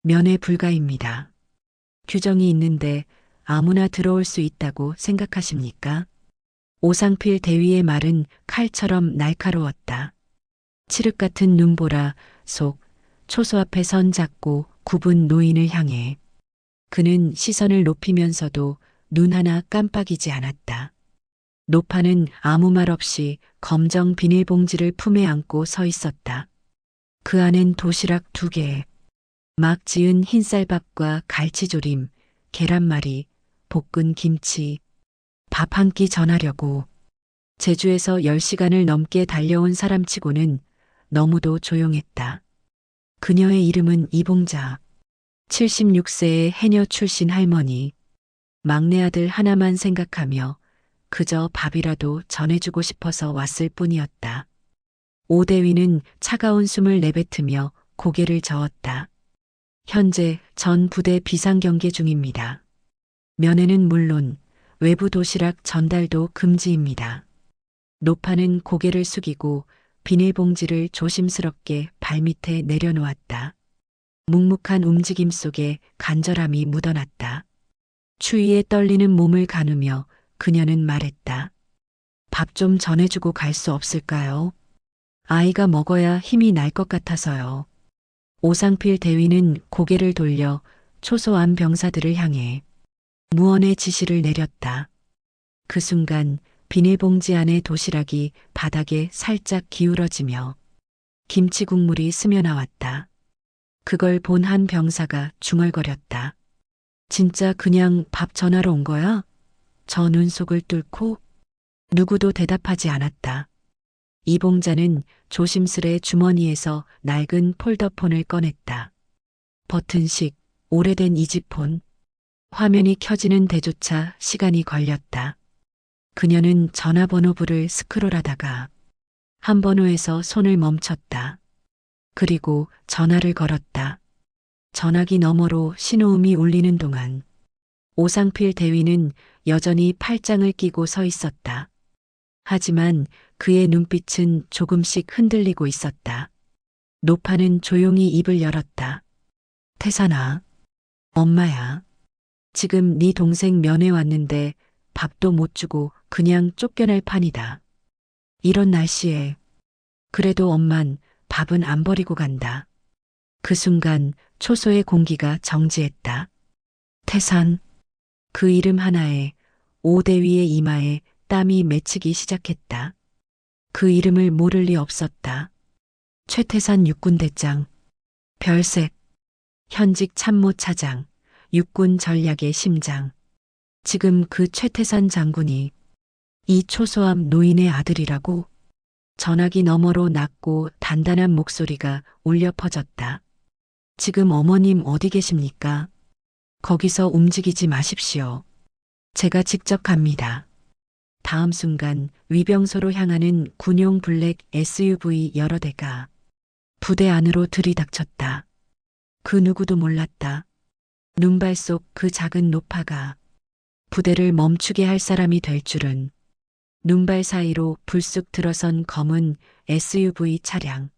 면회 불가입니다. 규정이 있는데 아무나 들어올 수 있다고 생각하십니까? 오상필 대위의 말은 칼처럼 날카로웠다. 칠흑 같은 눈보라 속 초소 앞에 선 작고 굽은 노인을 향해 그는 시선을 높이면서도 눈 하나 깜빡이지 않았다. 노파는 아무 말 없이 검정 비닐봉지를 품에 안고 서 있었다. 그 안엔 도시락 2개, 막 지은 흰쌀밥과 갈치조림, 계란말이, 볶은 김치, 밥 한 끼 전하려고 제주에서 10시간을 넘게 달려온 사람치고는 너무도 조용했다. 그녀의 이름은 이봉자, 76세의 해녀 출신 할머니, 막내 아들 하나만 생각하며 그저 밥이라도 전해주고 싶어서 왔을 뿐이었다. 오대위는 차가운 숨을 내뱉으며 고개를 저었다. 현재 전 부대 비상경계 중입니다. 면회는 물론 외부 도시락 전달도 금지입니다. 노파는 고개를 숙이고 비닐봉지를 조심스럽게 발밑에 내려놓았다. 묵묵한 움직임 속에 간절함이 묻어났다. 추위에 떨리는 몸을 가누며 그녀는 말했다. 밥 좀 전해주고 갈 수 없을까요? 아이가 먹어야 힘이 날 것 같아서요. 오상필 대위는 고개를 돌려 초소한 병사들을 향해 무언의 지시를 내렸다. 그 순간 비닐봉지 안의 도시락이 바닥에 살짝 기울어지며 김치 국물이 스며나왔다. 그걸 본 한 병사가 중얼거렸다. 진짜 그냥 밥 전하러 온 거야? 저 눈속을 뚫고 누구도 대답하지 않았다. 이봉자는 조심스레 주머니에서 낡은 폴더폰을 꺼냈다. 버튼식 오래된 이지폰. 화면이 켜지는 데조차 시간이 걸렸다. 그녀는 전화번호부를 스크롤하다가 한 번호에서 손을 멈췄다. 그리고 전화를 걸었다. 전화기 너머로 신호음이 울리는 동안 오상필 대위는 여전히 팔짱을 끼고 서 있었다. 하지만 그의 눈빛은 조금씩 흔들리고 있었다. 노파는 조용히 입을 열었다. 태산아, 엄마야. 지금 네 동생 면회 왔는데 밥도 못 주고 그냥 쫓겨날 판이다. 이런 날씨에. 그래도 엄만 밥은 안 버리고 간다. 그 순간 초소의 공기가 정지했다. 태산. 그 이름 하나에 오대위의 이마에 땀이 맺히기 시작했다. 그 이름을 모를 리 없었다. 최태산 육군대장, 별색, 현직 참모차장, 육군 전략의 심장. 지금 그 최태산 장군이 이 초소함 노인의 아들이라고? 전화기 너머로 낮고 단단한 목소리가 울려 퍼졌다. 지금 어머님 어디 계십니까? 거기서 움직이지 마십시오. 제가 직접 갑니다. 다음 순간 위병소로 향하는 군용 블랙 SUV 여러 대가 부대 안으로 들이닥쳤다. 그 누구도 몰랐다. 눈발 속 그 작은 노파가 부대를 멈추게 할 사람이 될 줄은. 눈발 사이로 불쑥 들어선 검은 SUV 차량.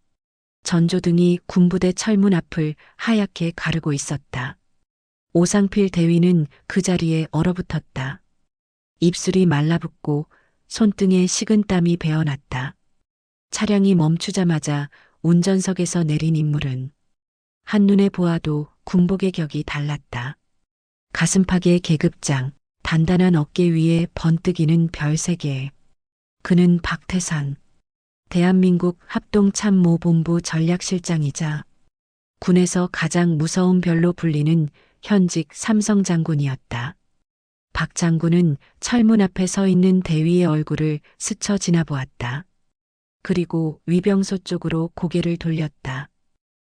전조등이 군부대 철문 앞을 하얗게 가르고 있었다. 오상필 대위는 그 자리에 얼어붙었다. 입술이 말라붙고 손등에 식은땀이 배어났다. 차량이 멈추자마자 운전석에서 내린 인물은 한눈에 보아도 군복의 격이 달랐다. 가슴팍의 계급장, 단단한 어깨 위에 번뜩이는 별 3개. 그는 박태산, 대한민국 합동참모본부 전략실장이자 군에서 가장 무서운 별로 불리는 현직 삼성 장군이었다. 박 장군은 철문 앞에 서 있는 대위의 얼굴을 스쳐 지나보았다. 그리고 위병소 쪽으로 고개를 돌렸다.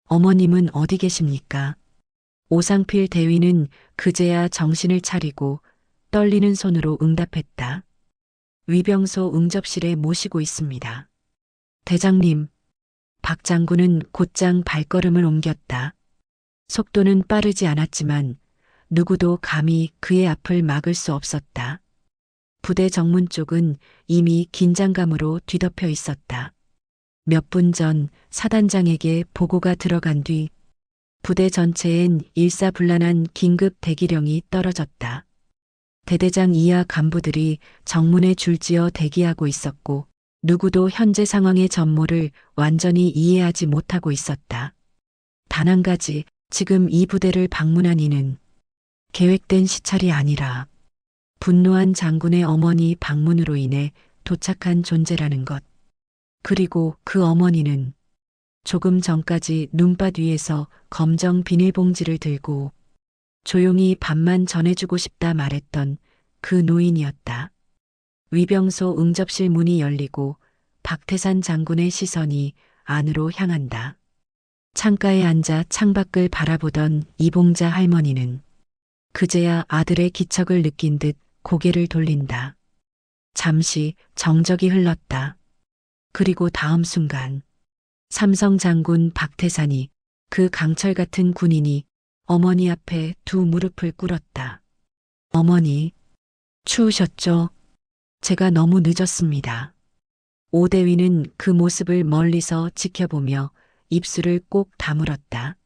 어머님은 어디 계십니까? 오상필 대위는 그제야 정신을 차리고 떨리는 손으로 응답했다. 위병소 응접실에 모시고 있습니다. 대장님. 박 장군은 곧장 발걸음을 옮겼다. 속도는 빠르지 않았지만 누구도 감히 그의 앞을 막을 수 없었다. 부대 정문 쪽은 이미 긴장감으로 뒤덮여 있었다. 몇 분 전 사단장에게 보고가 들어간 뒤 부대 전체엔 일사불란한 긴급 대기령이 떨어졌다. 대대장 이하 간부들이 정문에 줄지어 대기하고 있었고 누구도 현재 상황의 전모를 완전히 이해하지 못하고 있었다. 단 한 가지, 지금 이 부대를 방문한 이는 계획된 시찰이 아니라 분노한 장군의 어머니 방문으로 인해 도착한 존재라는 것. 그리고 그 어머니는 조금 전까지 눈밭 위에서 검정 비닐봉지를 들고 조용히 밥만 전해주고 싶다 말했던 그 노인이었다. 위병소 응접실 문이 열리고 박태산 장군의 시선이 안으로 향한다. 창가에 앉아 창밖을 바라보던 이봉자 할머니는 그제야 아들의 기척을 느낀 듯 고개를 돌린다. 잠시 정적이 흘렀다. 그리고 다음 순간 삼성 장군 박태산이, 그 강철 같은 군인이 어머니 앞에 두 무릎을 꿇었다. 어머니, 추우셨죠? 제가 너무 늦었습니다. 오대위는 그 모습을 멀리서 지켜보며 입술을 꼭 다물었다.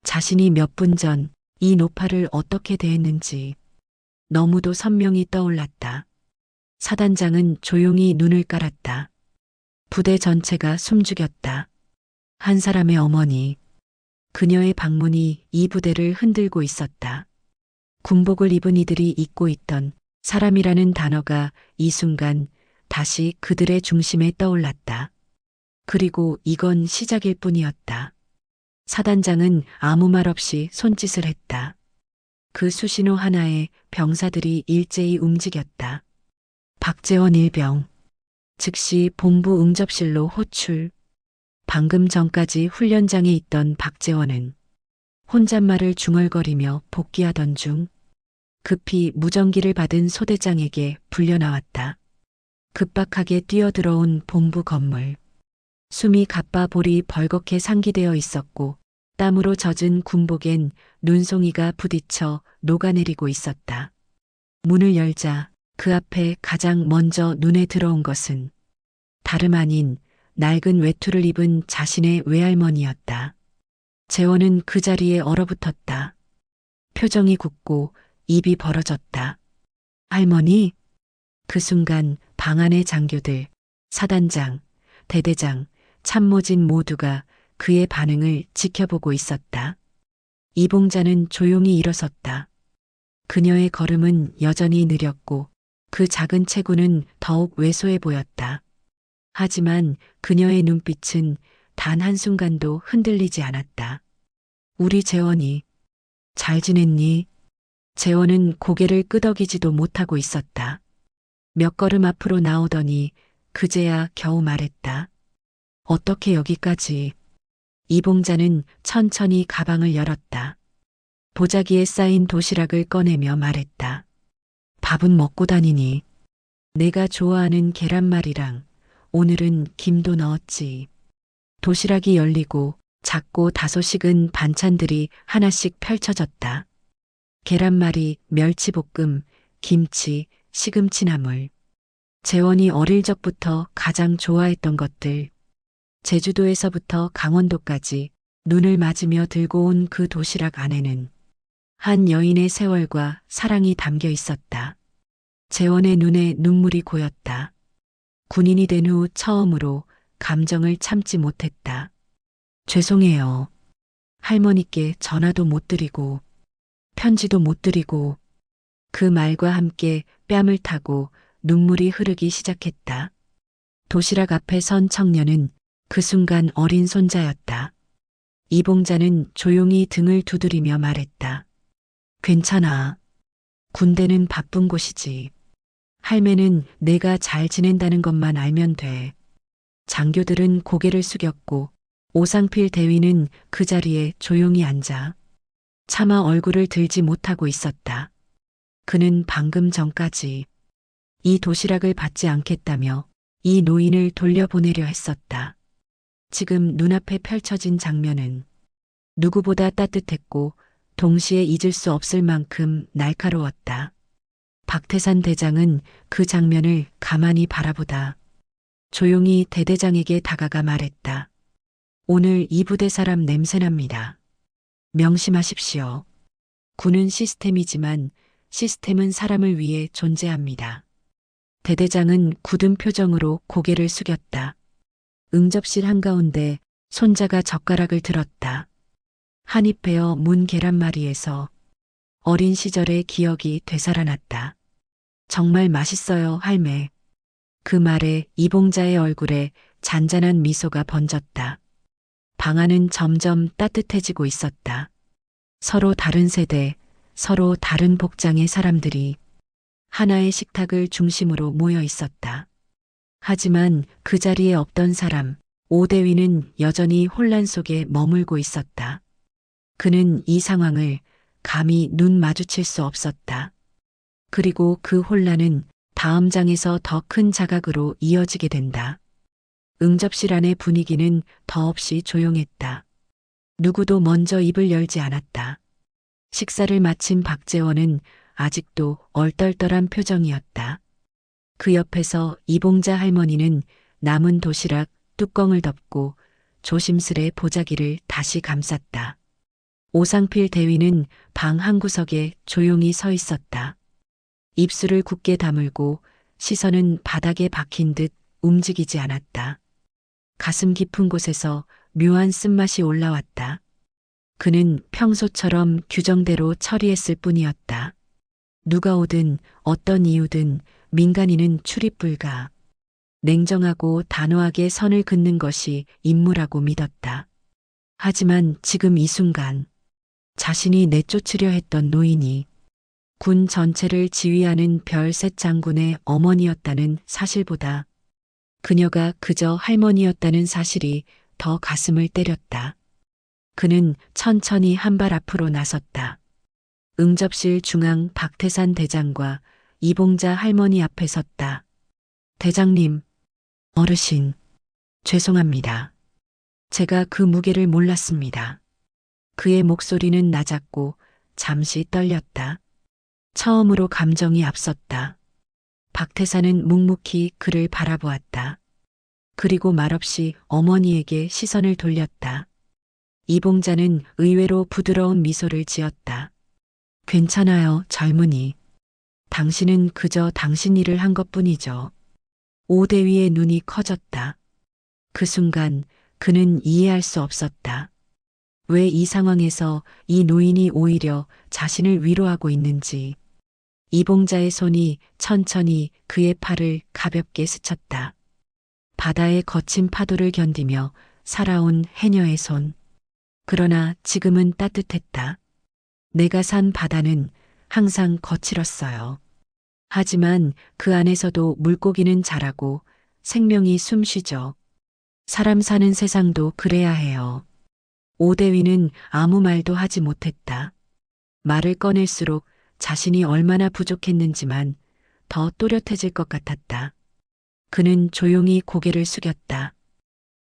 자신이 몇 분 전 이 노파를 어떻게 대했는지 너무도 선명히 떠올랐다. 사단장은 조용히 눈을 깔았다. 부대 전체가 숨죽였다. 한 사람의 어머니, 그녀의 방문이 이 부대를 흔들고 있었다. 군복을 입은 이들이 잊고 있던 사람이라는 단어가 이 순간 다시 그들의 중심에 떠올랐다. 그리고 이건 시작일 뿐이었다. 사단장은 아무 말 없이 손짓을 했다. 그 수신호 하나에 병사들이 일제히 움직였다. 박재원 일병, 즉시 본부 응접실로 호출. 방금 전까지 훈련장에 있던 박재원은 혼잣말을 중얼거리며 복귀하던 중 급히 무전기를 받은 소대장에게 불려나왔다. 급박하게 뛰어들어온 본부 건물. 숨이 가빠 볼이 벌겋게 상기되어 있었고 땀으로 젖은 군복엔 눈송이가 부딪혀 녹아내리고 있었다. 문을 열자 그 앞에 가장 먼저 눈에 들어온 것은 다름 아닌 낡은 외투를 입은 자신의 외할머니였다. 재원은 그 자리에 얼어붙었다. 표정이 굳고 입이 벌어졌다. 할머니? 그 순간 방 안의 장교들, 사단장, 대대장, 참모진 모두가 그의 반응을 지켜보고 있었다. 이봉자는 조용히 일어섰다. 그녀의 걸음은 여전히 느렸고 그 작은 체구는 더욱 왜소해 보였다. 하지만 그녀의 눈빛은 단 한순간도 흔들리지 않았다. 우리 재원이 잘 지냈니? 재원은 고개를 끄덕이지도 못하고 있었다. 몇 걸음 앞으로 나오더니 그제야 겨우 말했다. 어떻게 여기까지? 이봉자는 천천히 가방을 열었다. 보자기에 쌓인 도시락을 꺼내며 말했다. 밥은 먹고 다니니? 내가 좋아하는 계란말이랑 오늘은 김도 넣었지. 도시락이 열리고 작고 다소 식은 반찬들이 하나씩 펼쳐졌다. 계란말이, 멸치볶음, 김치, 시금치나물. 재원이 어릴 적부터 가장 좋아했던 것들. 제주도에서부터 강원도까지 눈을 맞으며 들고 온 그 도시락 안에는 한 여인의 세월과 사랑이 담겨 있었다. 재원의 눈에 눈물이 고였다. 군인이 된 후 처음으로 감정을 참지 못했다. 죄송해요. 할머니께 전화도 못 드리고 편지도 못 드리고. 그 말과 함께 뺨을 타고 눈물이 흐르기 시작했다. 도시락 앞에 선 청년은 그 순간 어린 손자였다. 이봉자는 조용히 등을 두드리며 말했다. 괜찮아. 군대는 바쁜 곳이지. 할매는 내가 잘 지낸다는 것만 알면 돼. 장교들은 고개를 숙였고 오상필 대위는 그 자리에 조용히 앉아 차마 얼굴을 들지 못하고 있었다. 그는 방금 전까지 이 도시락을 받지 않겠다며 이 노인을 돌려보내려 했었다. 지금 눈앞에 펼쳐진 장면은 누구보다 따뜻했고 동시에 잊을 수 없을 만큼 날카로웠다. 박태산 대장은 그 장면을 가만히 바라보다 조용히 대대장에게 다가가 말했다. 오늘 이 부대 사람 냄새납니다. 명심하십시오. 군은 시스템이지만 시스템은 사람을 위해 존재합니다. 대대장은 굳은 표정으로 고개를 숙였다. 응접실 한가운데 손자가 젓가락을 들었다. 한입 베어 문 계란말이에서 어린 시절의 기억이 되살아났다. 정말 맛있어요, 할매. 그 말에 이봉자의 얼굴에 잔잔한 미소가 번졌다. 방 안은 점점 따뜻해지고 있었다. 서로 다른 세대, 서로 다른 복장의 사람들이 하나의 식탁을 중심으로 모여 있었다. 하지만 그 자리에 없던 사람, 오대위는 여전히 혼란 속에 머물고 있었다. 그는 이 상황을 감히 눈 마주칠 수 없었다. 그리고 그 혼란은 다음 장에서 더 큰 자각으로 이어지게 된다. 응접실 안의 분위기는 더없이 조용했다. 누구도 먼저 입을 열지 않았다. 식사를 마친 박재원은 아직도 얼떨떨한 표정이었다. 그 옆에서 이봉자 할머니는 남은 도시락 뚜껑을 덮고 조심스레 보자기를 다시 감쌌다. 오상필 대위는 방 한구석에 조용히 서 있었다. 입술을 굳게 다물고 시선은 바닥에 박힌 듯 움직이지 않았다. 가슴 깊은 곳에서 묘한 쓴맛이 올라왔다. 그는 평소처럼 규정대로 처리했을 뿐이었다. 누가 오든 어떤 이유든 민간인은 출입 불가. 냉정하고 단호하게 선을 긋는 것이 임무라고 믿었다. 하지만 지금 이 순간 자신이 내쫓으려 했던 노인이 군 전체를 지휘하는 별셋 장군의 어머니였다는 사실보다 그녀가 그저 할머니였다는 사실이 더 가슴을 때렸다. 그는 천천히 한 발 앞으로 나섰다. 응접실 중앙 박태산 대장과 이봉자 할머니 앞에 섰다. 대장님, 어르신, 죄송합니다. 제가 그 무게를 몰랐습니다. 그의 목소리는 낮았고 잠시 떨렸다. 처음으로 감정이 앞섰다. 박태산은 묵묵히 그를 바라보았다. 그리고 말없이 어머니에게 시선을 돌렸다. 이봉자는 의외로 부드러운 미소를 지었다. 괜찮아요, 젊은이. 당신은 그저 당신 일을 한 것뿐이죠. 오대위의 눈이 커졌다. 그 순간 그는 이해할 수 없었다. 왜 이 상황에서 이 노인이 오히려 자신을 위로하고 있는지. 이봉자의 손이 천천히 그의 팔을 가볍게 스쳤다. 바다의 거친 파도를 견디며 살아온 해녀의 손. 그러나 지금은 따뜻했다. 내가 산 바다는 항상 거칠었어요. 하지만 그 안에서도 물고기는 자라고 생명이 숨쉬죠. 사람 사는 세상도 그래야 해요. 오대위는 아무 말도 하지 못했다. 말을 꺼낼수록 자신이 얼마나 부족했는지만 더 또렷해질 것 같았다. 그는 조용히 고개를 숙였다.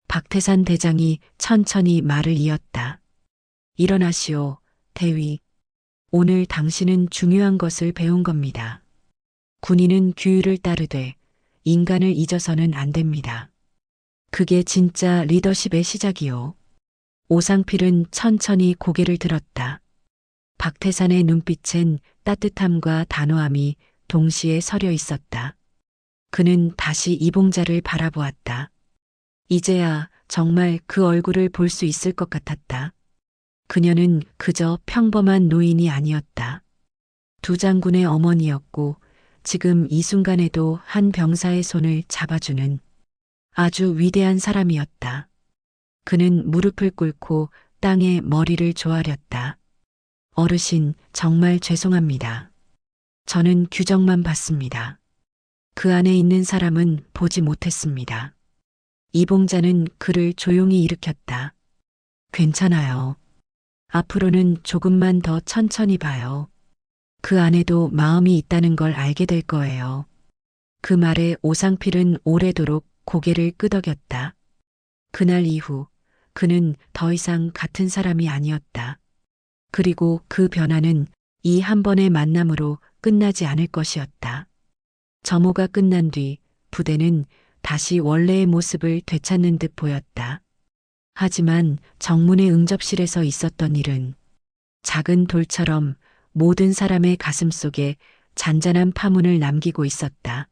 박태산 대장이 천천히 말을 이었다. 일어나시오, 대위. 오늘 당신은 중요한 것을 배운 겁니다. 군인은 규율을 따르되 인간을 잊어서는 안 됩니다. 그게 진짜 리더십의 시작이요. 오상필은 천천히 고개를 들었다. 박태산의 눈빛엔 따뜻함과 단호함이 동시에 서려 있었다. 그는 다시 이봉자를 바라보았다. 이제야 정말 그 얼굴을 볼 수 있을 것 같았다. 그녀는 그저 평범한 노인이 아니었다. 두 장군의 어머니였고 지금 이 순간에도 한 병사의 손을 잡아주는 아주 위대한 사람이었다. 그는 무릎을 꿇고 땅에 머리를 조아렸다. 어르신, 정말 죄송합니다. 저는 규정만 봤습니다. 그 안에 있는 사람은 보지 못했습니다. 이봉자는 그를 조용히 일으켰다. 괜찮아요. 앞으로는 조금만 더 천천히 봐요. 그 안에도 마음이 있다는 걸 알게 될 거예요. 그 말에 오상필은 오래도록 고개를 끄덕였다. 그날 이후 그는 더 이상 같은 사람이 아니었다. 그리고 그 변화는 이 한 번의 만남으로 끝나지 않을 것이었다. 점호가 끝난 뒤 부대는 다시 원래의 모습을 되찾는 듯 보였다. 하지만 정문의 응접실에서 있었던 일은 작은 돌처럼 모든 사람의 가슴 속에 잔잔한 파문을 남기고 있었다.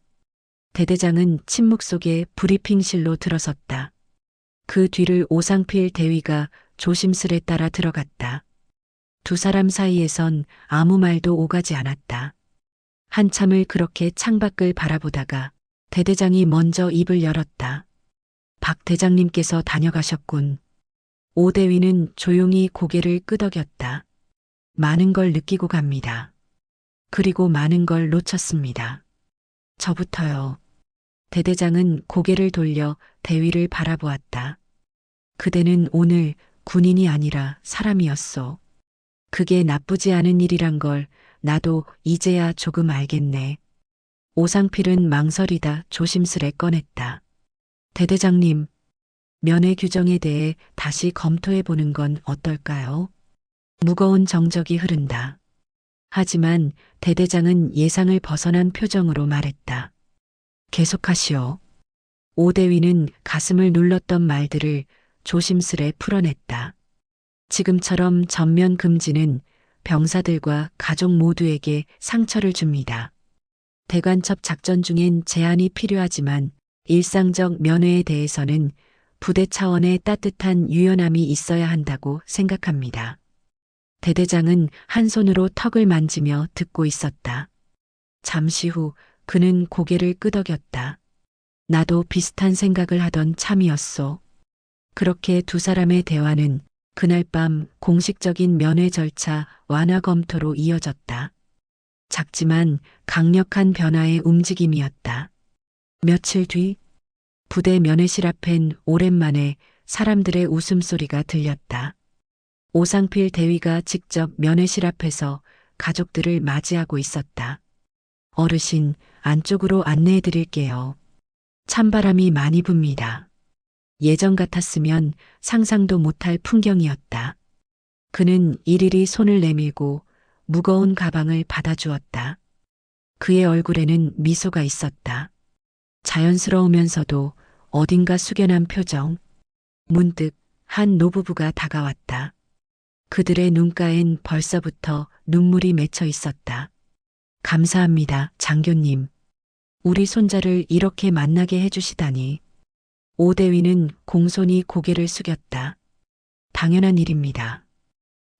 대대장은 침묵 속에 브리핑실로 들어섰다. 그 뒤를 오상필 대위가 조심스레 따라 들어갔다. 두 사람 사이에선 아무 말도 오가지 않았다. 한참을 그렇게 창밖을 바라보다가 대대장이 먼저 입을 열었다. 박 대장님께서 다녀가셨군. 오 대위는 조용히 고개를 끄덕였다. 많은 걸 느끼고 갑니다. 그리고 많은 걸 놓쳤습니다. 저부터요. 대대장은 고개를 돌려 대위를 바라보았다. 그대는 오늘 군인이 아니라 사람이었소. 그게 나쁘지 않은 일이란 걸 나도 이제야 조금 알겠네. 오상필은 망설이다 조심스레 꺼냈다. 대대장님, 면회 규정에 대해 다시 검토해 보는 건 어떨까요? 무거운 정적이 흐른다. 하지만 대대장은 예상을 벗어난 표정으로 말했다. 계속하시오. 오대위는 가슴을 눌렀던 말들을 조심스레 풀어냈다. 지금처럼 전면 금지는 병사들과 가족 모두에게 상처를 줍니다. 대간첩 작전 중엔 제한이 필요하지만 일상적 면회에 대해서는 부대 차원의 따뜻한 유연함이 있어야 한다고 생각합니다. 대대장은 한 손으로 턱을 만지며 듣고 있었다. 잠시 후 그는 고개를 끄덕였다. 나도 비슷한 생각을 하던 참이었소. 그렇게 두 사람의 대화는 그날 밤 공식적인 면회 절차 완화 검토로 이어졌다. 작지만 강력한 변화의 움직임이었다. 며칠 뒤 부대 면회실 앞엔 오랜만에 사람들의 웃음소리가 들렸다. 오상필 대위가 직접 면회실 앞에서 가족들을 맞이하고 있었다. 어르신, 안쪽으로 안내해 드릴게요. 찬바람이 많이 붑니다. 예전 같았으면 상상도 못할 풍경이었다. 그는 일일이 손을 내밀고 무거운 가방을 받아주었다. 그의 얼굴에는 미소가 있었다. 자연스러우면서도 어딘가 숙연한 표정. 문득 한 노부부가 다가왔다. 그들의 눈가엔 벌써부터 눈물이 맺혀 있었다. 감사합니다, 장교님. 우리 손자를 이렇게 만나게 해주시다니. 오대위는 공손히 고개를 숙였다. 당연한 일입니다.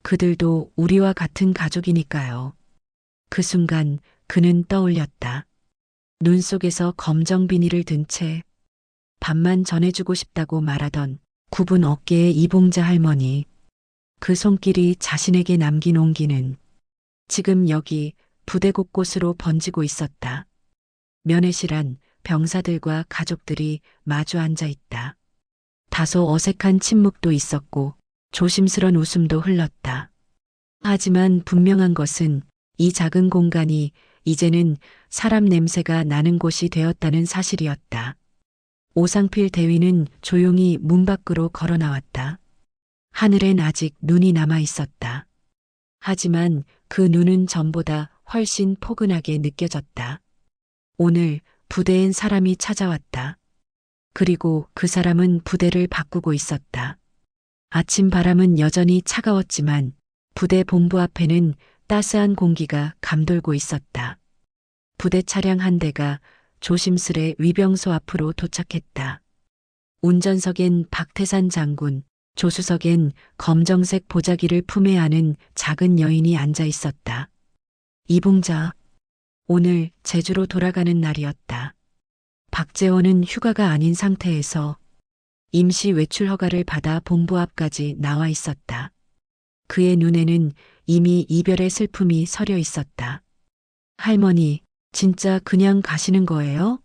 그들도 우리와 같은 가족이니까요. 그 순간 그는 떠올렸다. 눈 속에서 검정 비닐을 든 채 밥만 전해주고 싶다고 말하던 굽은 어깨의 이봉자 할머니. 그 손길이 자신에게 남긴 온기는 지금 여기 부대 곳곳으로 번지고 있었다. 면회실 안 병사들과 가족들이 마주 앉아 있다. 다소 어색한 침묵도 있었고 조심스런 웃음도 흘렀다. 하지만 분명한 것은 이 작은 공간이 이제는 사람 냄새가 나는 곳이 되었다는 사실이었다. 오상필 대위는 조용히 문 밖으로 걸어 나왔다. 하늘엔 아직 눈이 남아 있었다. 하지만 그 눈은 전보다 훨씬 포근하게 느껴졌다. 오늘 부대엔 사람이 찾아왔다. 그리고 그 사람은 부대를 바꾸고 있었다. 아침 바람은 여전히 차가웠지만 부대 본부 앞에는 따스한 공기가 감돌고 있었다. 부대 차량 한 대가 조심스레 위병소 앞으로 도착했다. 운전석엔 박태산 장군, 조수석엔 검정색 보자기를 품에 안은 작은 여인이 앉아 있었다. 이봉자, 오늘 제주로 돌아가는 날이었다. 박재원은 휴가가 아닌 상태에서 임시 외출 허가를 받아 본부 앞까지 나와 있었다. 그의 눈에는 이미 이별의 슬픔이 서려 있었다. 할머니, 진짜 그냥 가시는 거예요?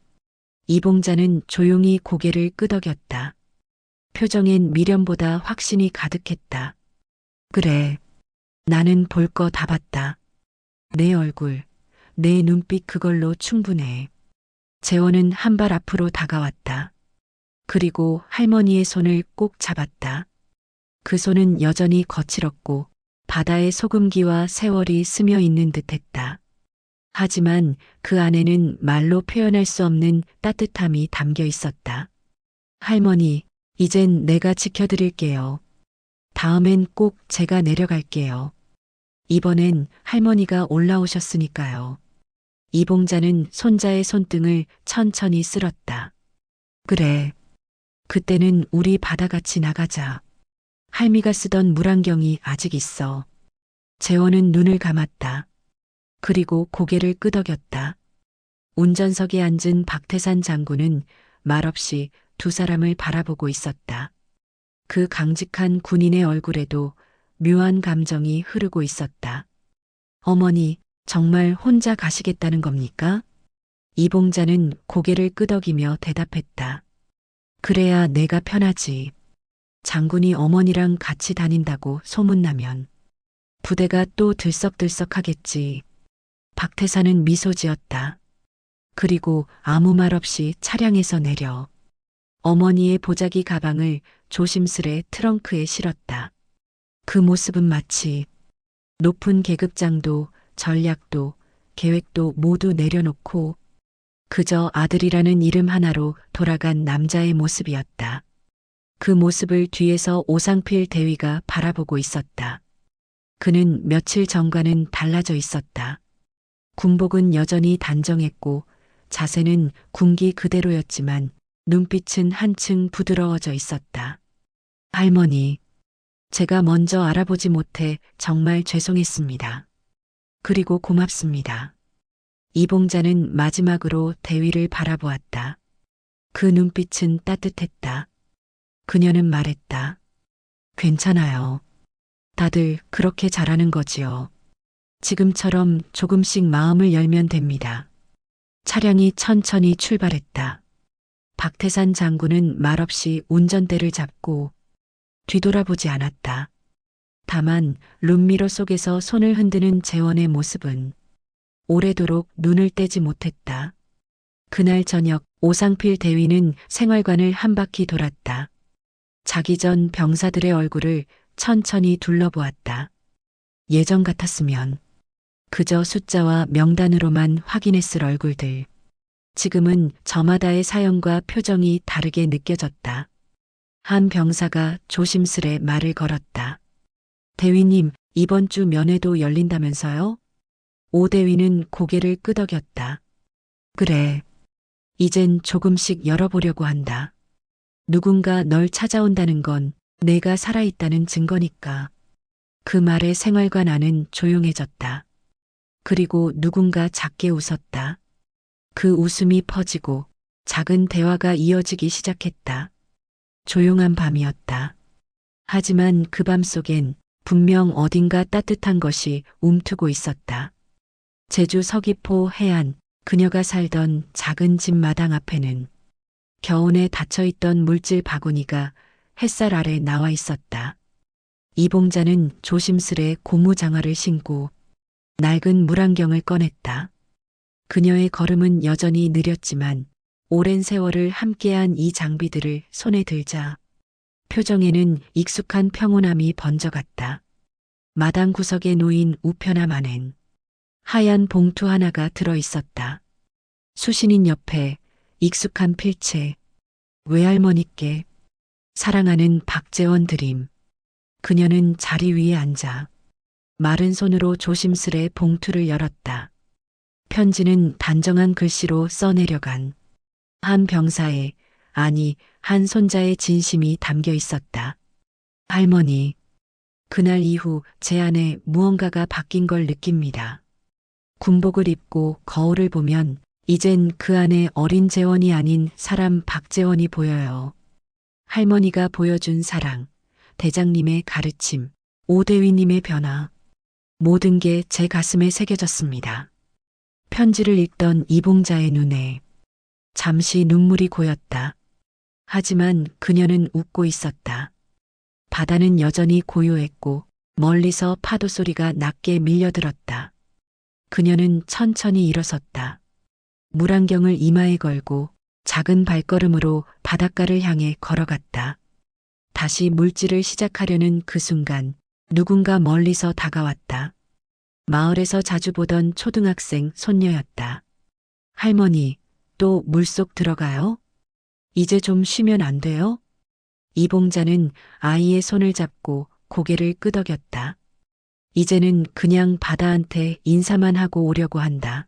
이봉자는 조용히 고개를 끄덕였다. 표정엔 미련보다 확신이 가득했다. 그래, 나는 볼 거 다 봤다. 내 얼굴, 내 눈빛 그걸로 충분해. 재원은 한 발 앞으로 다가왔다. 그리고 할머니의 손을 꼭 잡았다. 그 손은 여전히 거칠었고 바다의 소금기와 세월이 스며 있는 듯했다. 하지만 그 안에는 말로 표현할 수 없는 따뜻함이 담겨 있었다. 할머니, 이젠 내가 지켜드릴게요. 다음엔 꼭 제가 내려갈게요. 이번엔 할머니가 올라오셨으니까요. 이봉자는 손자의 손등을 천천히 쓸었다. 그래. 그때는 우리 바다같이 나가자. 할미가 쓰던 물안경이 아직 있어. 재원은 눈을 감았다. 그리고 고개를 끄덕였다. 운전석에 앉은 박태산 장군은 말없이 두 사람을 바라보고 있었다. 그 강직한 군인의 얼굴에도 묘한 감정이 흐르고 있었다. 어머니, 정말 혼자 가시겠다는 겁니까? 이봉자는 고개를 끄덕이며 대답했다. 그래야 내가 편하지. 장군이 어머니랑 같이 다닌다고 소문나면 부대가 또 들썩들썩하겠지. 박태산은 미소 지었다. 그리고 아무 말 없이 차량에서 내려 어머니의 보자기 가방을 조심스레 트렁크에 실었다. 그 모습은 마치 높은 계급장도 전략도 계획도 모두 내려놓고 그저 아들이라는 이름 하나로 돌아간 남자의 모습이었다. 그 모습을 뒤에서 오상필 대위가 바라보고 있었다. 그는 며칠 전과는 달라져 있었다. 군복은 여전히 단정했고 자세는 군기 그대로였지만 눈빛은 한층 부드러워져 있었다. 할머니, 제가 먼저 알아보지 못해 정말 죄송했습니다. 그리고 고맙습니다. 이봉자는 마지막으로 대위를 바라보았다. 그 눈빛은 따뜻했다. 그녀는 말했다. 괜찮아요. 다들 그렇게 잘하는 거지요. 지금처럼 조금씩 마음을 열면 됩니다. 차량이 천천히 출발했다. 박태산 장군은 말없이 운전대를 잡고 뒤돌아보지 않았다. 다만 룸미러 속에서 손을 흔드는 재원의 모습은 오래도록 눈을 떼지 못했다. 그날 저녁 오상필 대위는 생활관을 한 바퀴 돌았다. 자기 전 병사들의 얼굴을 천천히 둘러보았다. 예전 같았으면 그저 숫자와 명단으로만 확인했을 얼굴들. 지금은 저마다의 사연과 표정이 다르게 느껴졌다. 한 병사가 조심스레 말을 걸었다. 대위님, 이번 주 면회도 열린다면서요? 오 대위는 고개를 끄덕였다. 그래. 이젠 조금씩 열어보려고 한다. 누군가 널 찾아온다는 건 내가 살아있다는 증거니까. 그 말에 생활관 안은 조용해졌다. 그리고 누군가 작게 웃었다. 그 웃음이 퍼지고 작은 대화가 이어지기 시작했다. 조용한 밤이었다. 하지만 그 밤 속엔 분명 어딘가 따뜻한 것이 움트고 있었다. 제주 서귀포 해안, 그녀가 살던 작은 집 마당 앞에는 겨우내 닫혀있던 물질 바구니가 햇살 아래 나와 있었다. 이봉자는 조심스레 고무장화를 신고 낡은 물안경을 꺼냈다. 그녀의 걸음은 여전히 느렸지만 오랜 세월을 함께한 이 장비들을 손에 들자 표정에는 익숙한 평온함이 번져갔다. 마당 구석에 놓인 우편함 안엔 하얀 봉투 하나가 들어 있었다. 수신인 옆에 익숙한 필체, 외할머니께 사랑하는 박재원 드림. 그녀는 자리 위에 앉아 마른 손으로 조심스레 봉투를 열었다. 편지는 단정한 글씨로 써내려간 한 병사의, 아니 한 손자의 진심이 담겨 있었다. 할머니, 그날 이후 제 안에 무언가가 바뀐 걸 느낍니다. 군복을 입고 거울을 보면 이젠 그 안에 어린 재원이 아닌 사람 박재원이 보여요. 할머니가 보여준 사랑, 대장님의 가르침, 오대위님의 변화, 모든 게 제 가슴에 새겨졌습니다. 편지를 읽던 이봉자의 눈에 잠시 눈물이 고였다. 하지만 그녀는 웃고 있었다. 바다는 여전히 고요했고 멀리서 파도 소리가 낮게 밀려들었다. 그녀는 천천히 일어섰다. 물안경을 이마에 걸고 작은 발걸음으로 바닷가를 향해 걸어갔다. 다시 물질을 시작하려는 그 순간 누군가 멀리서 다가왔다. 마을에서 자주 보던 초등학생 손녀였다. 할머니, 또 물속 들어가요? 이제 좀 쉬면 안 돼요? 이봉자는 아이의 손을 잡고 고개를 끄덕였다. 이제는 그냥 바다한테 인사만 하고 오려고 한다.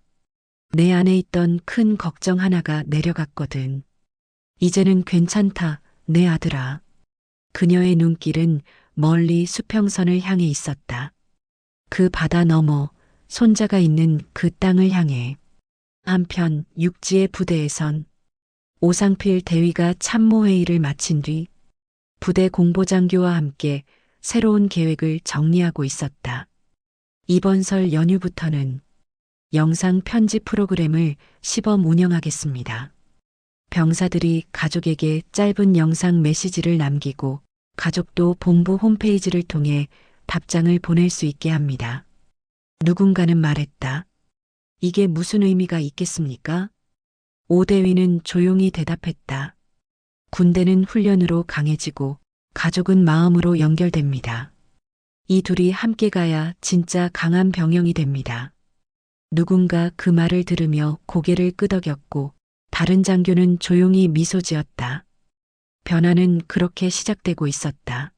내 안에 있던 큰 걱정 하나가 내려갔거든. 이제는 괜찮다, 내 아들아. 그녀의 눈길은 멀리 수평선을 향해 있었다. 그 바다 너머 손자가 있는 그 땅을 향해. 한편 육지의 부대에선 오상필 대위가 참모회의를 마친 뒤 부대 공보장교와 함께 새로운 계획을 정리하고 있었다. 이번 설 연휴부터는 영상 편집 프로그램을 시범 운영하겠습니다. 병사들이 가족에게 짧은 영상 메시지를 남기고 가족도 본부 홈페이지를 통해 답장을 보낼 수 있게 합니다. 누군가는 말했다. 이게 무슨 의미가 있겠습니까? 오대위는 조용히 대답했다. 군대는 훈련으로 강해지고 가족은 마음으로 연결됩니다. 이 둘이 함께 가야 진짜 강한 병영이 됩니다. 누군가 그 말을 들으며 고개를 끄덕였고 다른 장교는 조용히 미소 지었다. 변화는 그렇게 시작되고 있었다.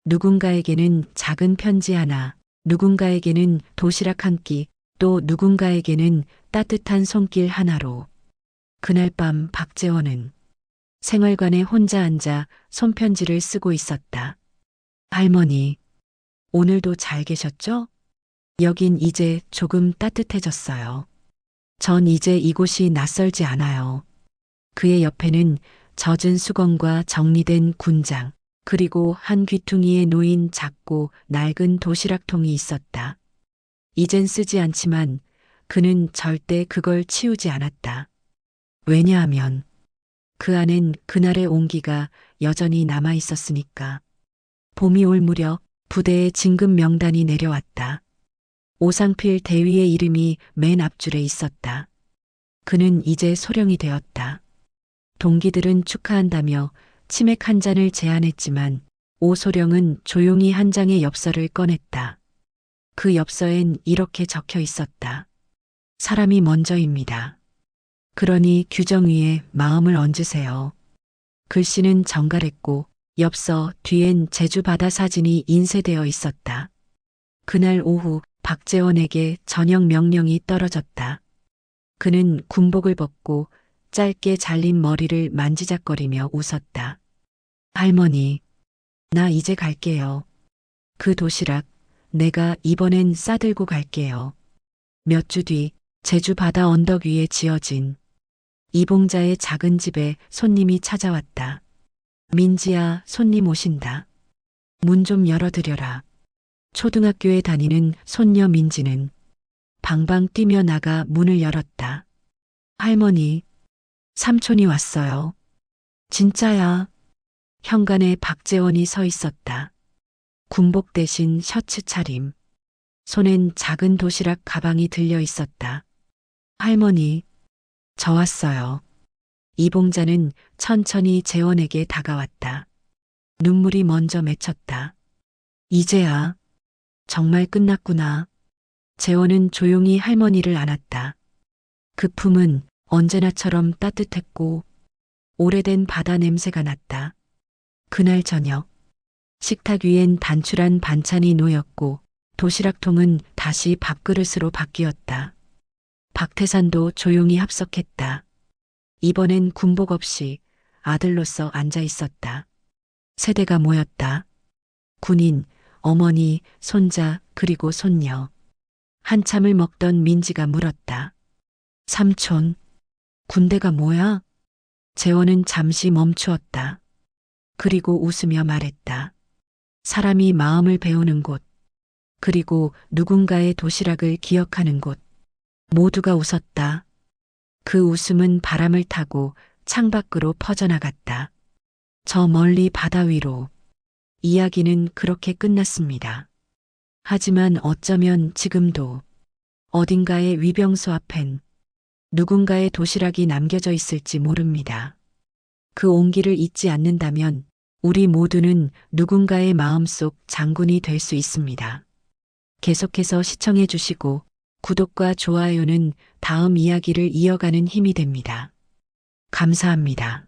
누군가에게는 작은 편지 하나, 누군가에게는 도시락 한 끼, 또 누군가에게는 따뜻한 손길 하나로. 그날 밤 박재원은 생활관에 혼자 앉아 손편지를 쓰고 있었다. 할머니, 오늘도 잘 계셨죠? 여긴 이제 조금 따뜻해졌어요. 전 이제 이곳이 낯설지 않아요. 그의 옆에는 젖은 수건과 정리된 군장, 그리고 한 귀퉁이에 놓인 작고 낡은 도시락통이 있었다. 이젠 쓰지 않지만 그는 절대 그걸 치우지 않았다. 왜냐하면 그 안엔 그날의 온기가 여전히 남아 있었으니까. 봄이 올 무렵 부대의 진급 명단이 내려왔다. 오상필 대위의 이름이 맨 앞줄에 있었다. 그는 이제 소령이 되었다. 동기들은 축하한다며 치맥 한 잔을 제안했지만 오소령은 조용히 한 장의 엽서를 꺼냈다. 그 엽서엔 이렇게 적혀 있었다. 사람이 먼저입니다. 그러니 규정 위에 마음을 얹으세요. 글씨는 정갈했고 엽서 뒤엔 제주 바다 사진이 인쇄되어 있었다. 그날 오후 박재원에게 저녁 명령이 떨어졌다. 그는 군복을 벗고 짧게 잘린 머리를 만지작거리며 웃었다. 할머니, 나 이제 갈게요. 그 도시락 내가 이번엔 싸들고 갈게요. 몇 주 뒤 제주 바다 언덕 위에 지어진 이봉자의 작은 집에 손님이 찾아왔다. 민지야, 손님 오신다. 문 좀 열어드려라. 초등학교에 다니는 손녀 민지는 방방 뛰며 나가 문을 열었다. 할머니, 삼촌이 왔어요. 진짜야. 현관에 박재원이 서 있었다. 군복 대신 셔츠 차림. 손엔 작은 도시락 가방이 들려 있었다. 할머니, 저 왔어요. 이봉자는 천천히 재원에게 다가왔다. 눈물이 먼저 맺혔다. 이제야. 정말 끝났구나. 재원은 조용히 할머니를 안았다. 그 품은 언제나처럼 따뜻했고 오래된 바다 냄새가 났다. 그날 저녁 식탁 위엔 단출한 반찬이 놓였고 도시락통은 다시 밥그릇으로 바뀌었다. 박태산도 조용히 합석했다. 이번엔 군복 없이 아들로서 앉아 있었다. 세대가 모였다. 군인, 어머니, 손자, 그리고 손녀. 한참을 먹던 민지가 물었다. 삼촌, 군대가 뭐야? 재원은 잠시 멈추었다. 그리고 웃으며 말했다. 사람이 마음을 배우는 곳, 그리고 누군가의 도시락을 기억하는 곳. 모두가 웃었다. 그 웃음은 바람을 타고 창밖으로 퍼져나갔다. 저 멀리 바다 위로. 이야기는 그렇게 끝났습니다. 하지만 어쩌면 지금도 어딘가의 위병소 앞엔 누군가의 도시락이 남겨져 있을지 모릅니다. 그 온기를 잊지 않는다면 우리 모두는 누군가의 마음속 장군이 될 수 있습니다. 계속해서 시청해 주시고 구독과 좋아요는 다음 이야기를 이어가는 힘이 됩니다. 감사합니다.